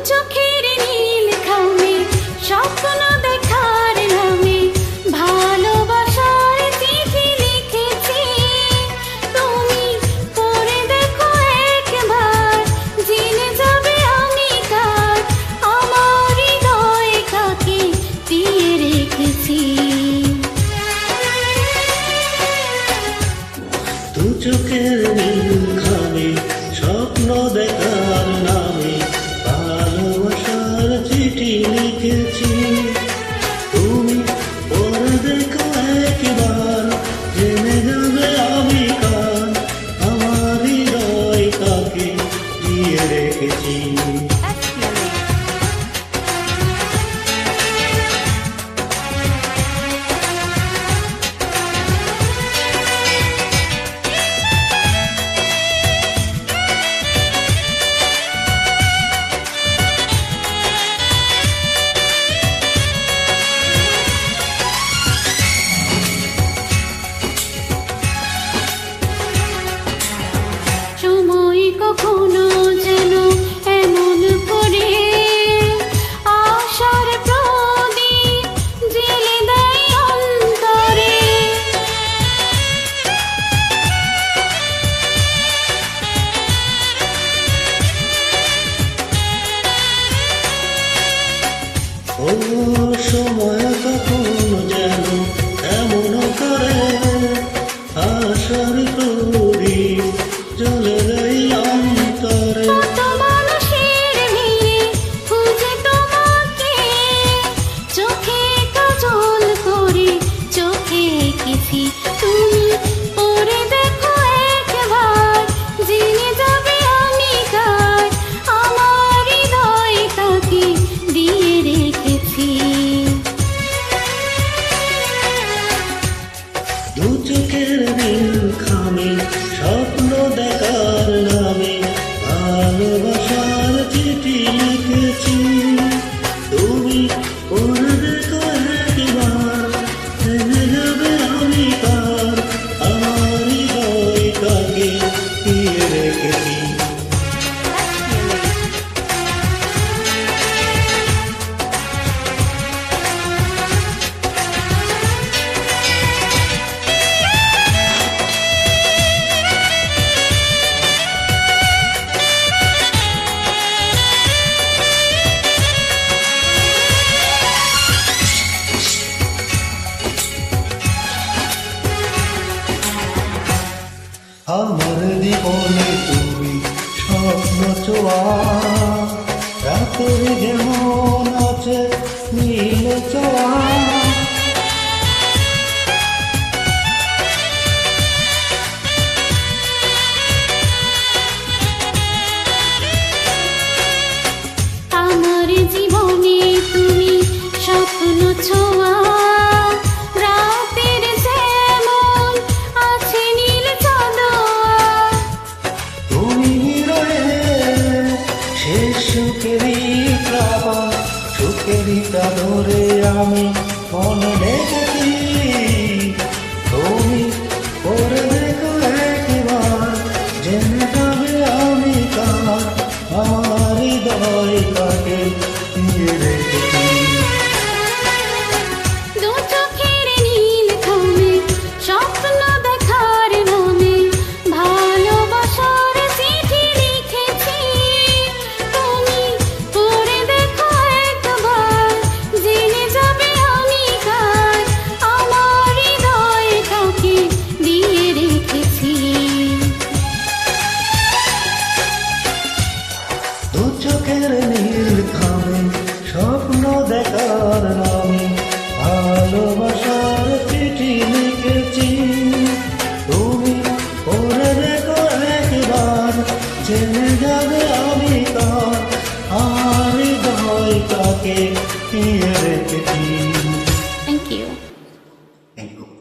চোখের নীল খামে স্বপ্ন দেখার নামে ভালোবাসার চিঠি লিখেছি। তুমি পড়ে দেখো একবার, জেনে যাবে আমি কার, আমার হৃদয় কাকে দিয়ে রেখেছি। দু চোখের নীল খামে স্বপ্ন দেখার নামে ভালোবাসার চিঠি লিখেছি। তুমি পড়ে দেখো একবার, জেনে যাবে আমি কার, আমার হৃদয় কাকে দিয়ে রেখেছি। সময় কখনো যেন এমন করে আশার প্রদীপ জ্বেলে দেয় অন্তরে। ও সময় কখনো যেন এমন করে আশার প্রদীপ জ্বলে দেয় অন্তরে। কত মানুষের ভিড়ে খুঁজে তোমাকে, চোখে কাজল করে চোখে এঁকেছি। তুমি পড়ে দেখো একবার, জেনে যাবে আমি কার, আমার হৃদয় কাকে দিয়ে রেখেছি। দু চোখের নীল খামে স্বপ্ন দেখার নামে ভালোবাসার চিঠি লিখেছি। তুমি পড়ে দেখো একবার, জেনে যাবে আমি কার, আমার হৃদয় কাকে দিয়ে রেখেছি। আমার জীবনে তুমি স্বপ্ন ছোঁয়া, রাতের যেমন আছে নীল ছোঁয়া। আমার জীবনে তুমি স্বপ্ন ছোঁয়া, রাতের যেমন আছে নীল চাঁদোয়া। তুমি রয়ে শেষ সুখেরই প্রাবা, সুখেরই চাদরে আমি মন রেখেছি। তুমি পড়ে দেখো একবার, জেনে যাবে আমি কার, আমার হৃদয় কাকে দিয়ে রেখেছি। দু চোখের নীল খামে স্বপ্ন দেখার নামে ভালোবাসার চিঠি লিখেছি। তুমি পড়ে দেখো একবার, জেনে যাবে আমি কার, আমার হৃদয় কাকে দিয়ে রেখেছি। দু চোখের নীল খামে স্বপ্ন দেখার নামে ভালোবাসার চিঠি লিখেছি। তুমি পড়ে দেখো একবার, জেনে যাবে আমি কার, আমার হৃদয় কাকে দিয়ে রেখেছি। Thank you. Thank you.